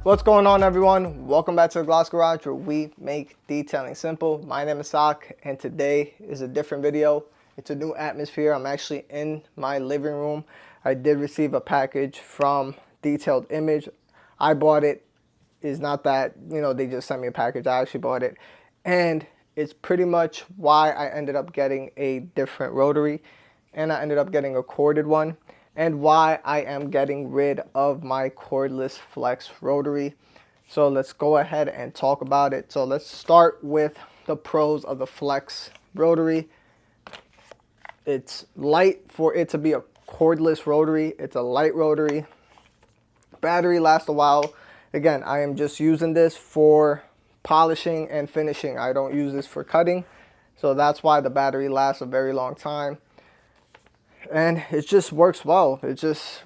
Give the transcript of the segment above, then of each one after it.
What's going on, everyone? Welcome back to the Gloss Garage, where we make detailing simple. My name is Sak, and today is a different video. It's a new atmosphere. I'm actually in my living room. I did receive a package from Detailed Image. I bought it. It's not that, they just sent me a package. I actually bought it. And it's pretty much why I ended up getting a different rotary, and I ended up getting a corded one, and why I am getting rid of my cordless Flex Rotary. So let's go ahead and talk about it. So let's start with the pros of the Flex Rotary. It's light for it to be a cordless rotary. It's a light rotary. Battery lasts a while. Again, I am just using this for polishing and finishing. I don't use this for cutting. So that's why the battery lasts a very long time. And it just works well. It just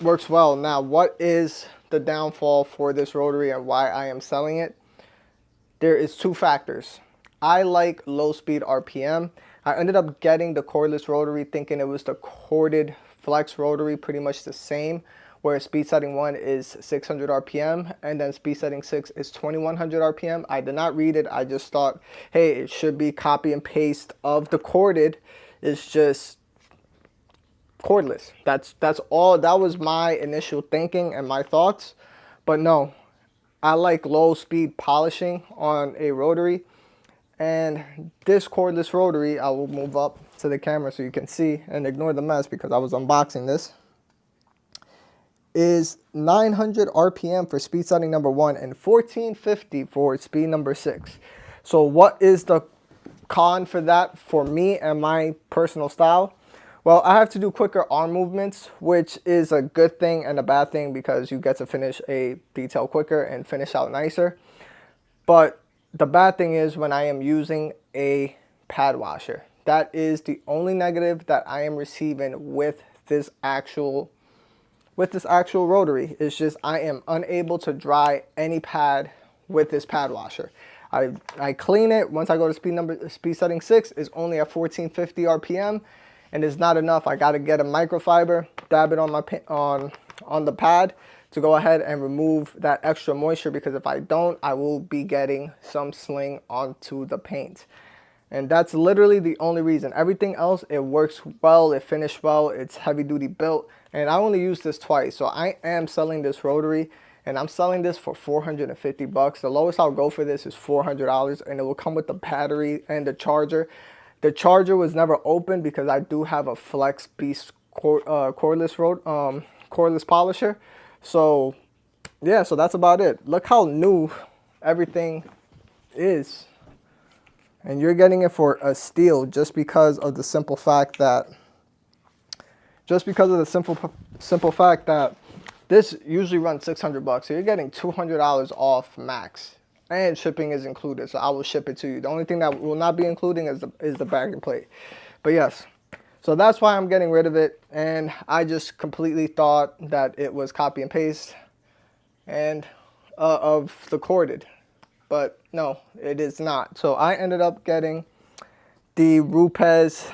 works well. Now, what is the downfall for this rotary and why I am selling it? There is two factors. I like low speed RPM. I ended up getting the cordless rotary thinking it was the corded Flex Rotary, pretty much the same, where speed setting 1 is 600 RPM and then speed setting 6 is 2100 RPM. I did not read it. I just thought, hey, it should be copy and paste of the corded. It's just cordless. That's all. That was my initial thinking and my thoughts. But no, I like low speed polishing on a rotary, and this cordless rotary, I will move up to the camera so you can see and ignore the mess because I was unboxing this, is 900 RPM for speed setting number 1 and 1450 for speed number 6. So what is the con for that for me and my personal style? Well, I have to do quicker arm movements, which is a good thing and a bad thing because you get to finish a detail quicker and finish out nicer. But the bad thing is when I am using a pad washer. That is the only negative that I am receiving with this actual rotary. It's just I am unable to dry any pad with this pad washer. I clean it. Once I go to speed setting 6, is only at 1450 RPM. And it's not enough. I got to get a microfiber, dab it on my on the pad to go ahead and remove that extra moisture, because if I don't, I will be getting some sling onto the paint. And that's literally the only reason. Everything else, it works well, it finished well, it's heavy duty built, and I only used this twice. So I am selling this rotary, and I'm selling this for 450 bucks. The lowest I'll go for this is $400, and it will come with the battery and the charger. The charger was never opened because I do have a Flex Beast cordless polisher. So yeah, so that's about it. Look how new everything is. And you're getting it for a steal just because of the simple fact that this usually runs 600 bucks. So you're getting $200 off max. And shipping is included, so I will ship it to you. The only thing that will not be including is the bag plate. But yes, so that's why I'm getting rid of it. And I just completely thought that it was copy and paste and of the corded. But no, it is not. So I ended up getting the Rupes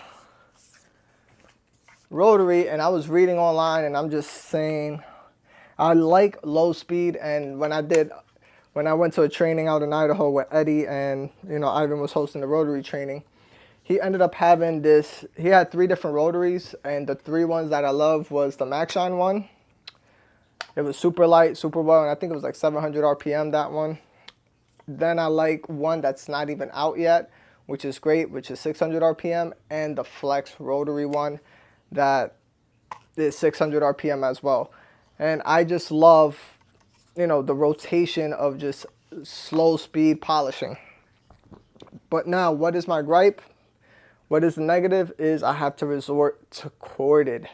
Rotary, and I was reading online, and I'm just saying I like low speed. And when I went to a training out in Idaho with Eddie, and Ivan was hosting the rotary training, he ended up having this. He had 3 different rotaries, and the 3 ones that I love was the Max Shine one. It was super light, super well, and I think it was like 700 RPM, that one. Then I like one that's not even out yet, which is great, which is 600 RPM, and the Flex Rotary one that is 600 RPM as well. And I just love the rotation of just slow speed polishing. But now, what is my gripe? What is the negative is I have to resort to corded.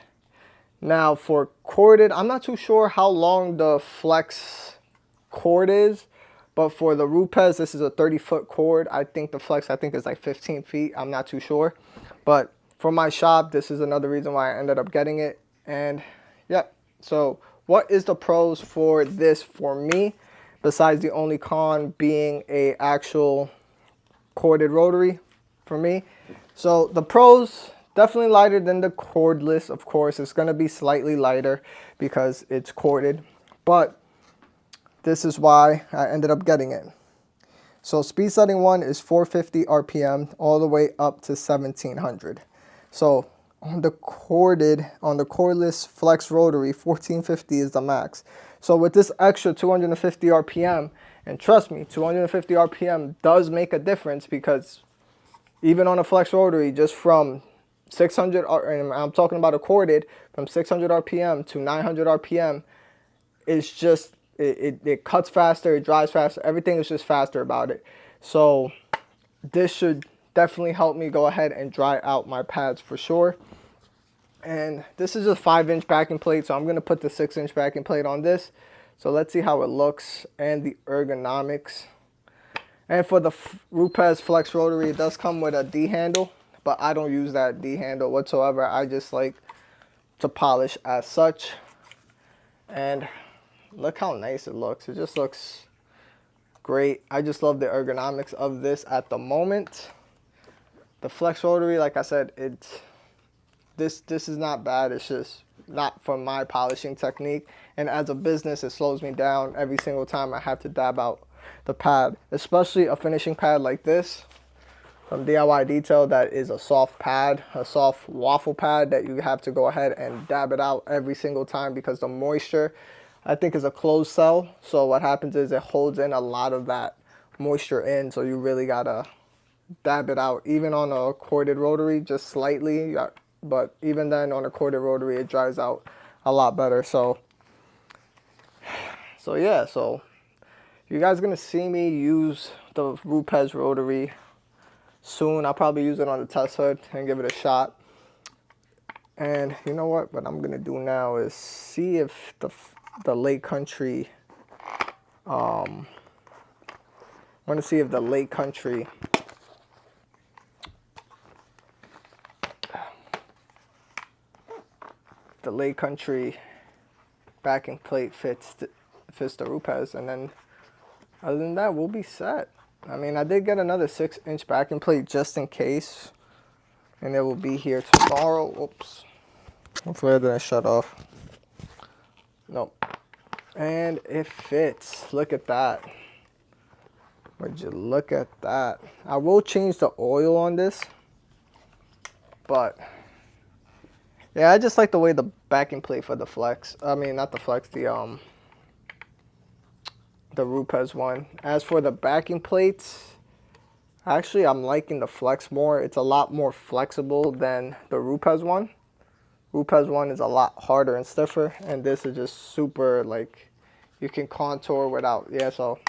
Now, for corded, I'm not too sure how long the Flex cord is, but for the Rupes, this is a 30-foot cord. I think the Flex, is like 15 feet. I'm not too sure. But for my shop, this is another reason why I ended up getting it. And yeah, so what is the pros for this for me, besides the only con being a actual corded rotary for me? So the pros, definitely lighter than the cordless. Of course, it's going to be slightly lighter because it's corded. But this is why I ended up getting it. So speed setting 1 is 450 RPM all the way up to 1700. So on the cordless Flex Rotary, 1450 is the max. So with this extra 250 RPM, and trust me, 250 RPM does make a difference, because even on a Flex Rotary, just from 600, and I'm talking about a corded, from 600 RPM to 900 RPM, it's just, it cuts faster, it dries faster, everything is just faster about it. So this should definitely help me go ahead and dry out my pads for sure. And this is a 5-inch backing plate, so I'm going to put the 6-inch backing plate on this. So let's see how it looks and the ergonomics. And for the Rupes Flex Rotary, it does come with a D handle, but I don't use that D handle whatsoever. I just like to polish as such. And look how nice it looks. It just looks great. I just love the ergonomics of this at the moment. The Flex Rotary, like I said, this is not bad. It's just not for my polishing technique. And as a business, it slows me down every single time I have to dab out the pad, especially a finishing pad like this from DIY Detail. That is a soft pad, a soft waffle pad that you have to go ahead and dab it out every single time, because the moisture, I think, is a closed cell. So what happens is it holds in a lot of that moisture in. So you really gotta dab it out, even on a corded rotary, just slightly. But even then, on a corded rotary, it dries out a lot better. So yeah, so you guys are gonna see me use the Rupes Rotary soon. I'll probably use it on the test hood and give it a shot. And you know what I'm gonna do now is see if the Lake Country, I want to see if the Lake Country backing plate fits the Rupes, and then other than that, we'll be set. I mean, I did get another 6-inch backing plate just in case, and it will be here tomorrow. Oops, hopefully I didn't shut off. Nope. And it fits. Look at that. Would you look at that? I will change the oil on this, but yeah, I just like the way the backing plate for the Flex, I mean, not the Flex, the Rupes one. As for the backing plates, actually I'm liking the Flex more. It's a lot more flexible than the Rupes one. Rupes one is a lot harder and stiffer, and this is just super, like, you can contour without, yeah, so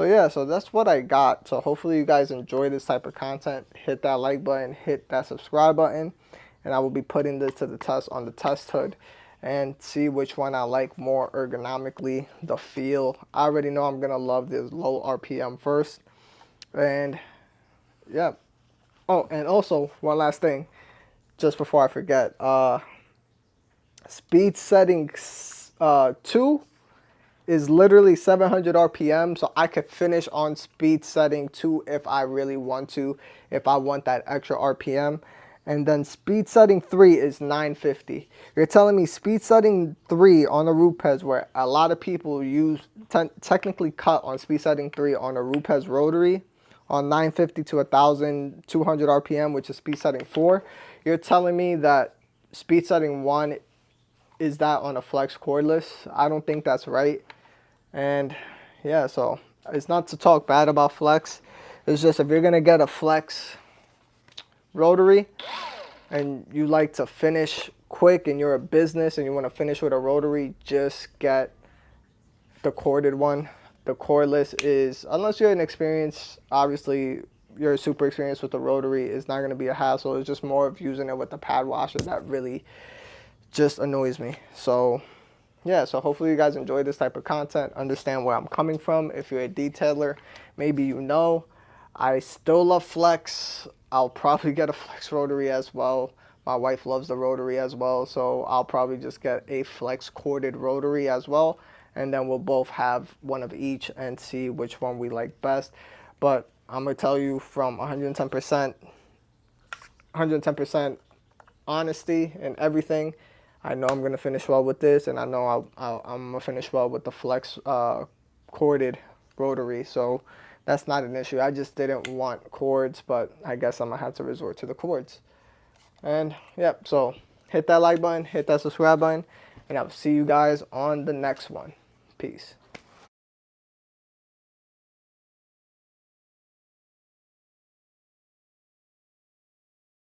yeah, so that's what I got. So hopefully you guys enjoy this type of content. Hit that like button, hit that subscribe button, and I will be putting this to the test on the test hood and see which one I like more ergonomically, the feel. I already know I'm gonna love this low RPM first. And yeah, oh, and also one last thing just before I forget, speed setting 2 is literally 700 RPM, so I could finish on speed setting 2 if I really want to, if I want that extra RPM. And then speed setting 3 is 950. You're telling me speed setting 3 on a Rupes, where a lot of people use technically cut on speed setting 3 on a Rupes Rotary on 950 to 1200 RPM, which is speed setting 4. You're telling me that speed setting 1 is that on a Flex Cordless? I don't think that's right. And yeah, so it's not to talk bad about Flex. It's just, if you're gonna get a Flex Rotary and you like to finish quick and you're a business and you want to finish with a rotary, just get the corded one. The cordless is, unless you're inexperienced, obviously you're super experienced with the rotary, it's not going to be a hassle. It's just more of using it with the pad washer that really just annoys me. So yeah, so hopefully you guys enjoy this type of content, understand where I'm coming from. If you're a detailer, maybe you know, I still love Flex. I'll probably get a Flex Rotary as well. My wife loves the rotary as well, so I'll probably just get a Flex corded rotary as well, and then we'll both have one of each and see which one we like best. But I'm gonna tell you from 110% honesty and everything, I know I'm going to finish well with this, and I know I'm going to finish well with the Flex corded rotary. So that's not an issue. I just didn't want cords, but I guess I'm going to have to resort to the cords. And yep, so hit that like button, hit that subscribe button, and I'll see you guys on the next one. Peace.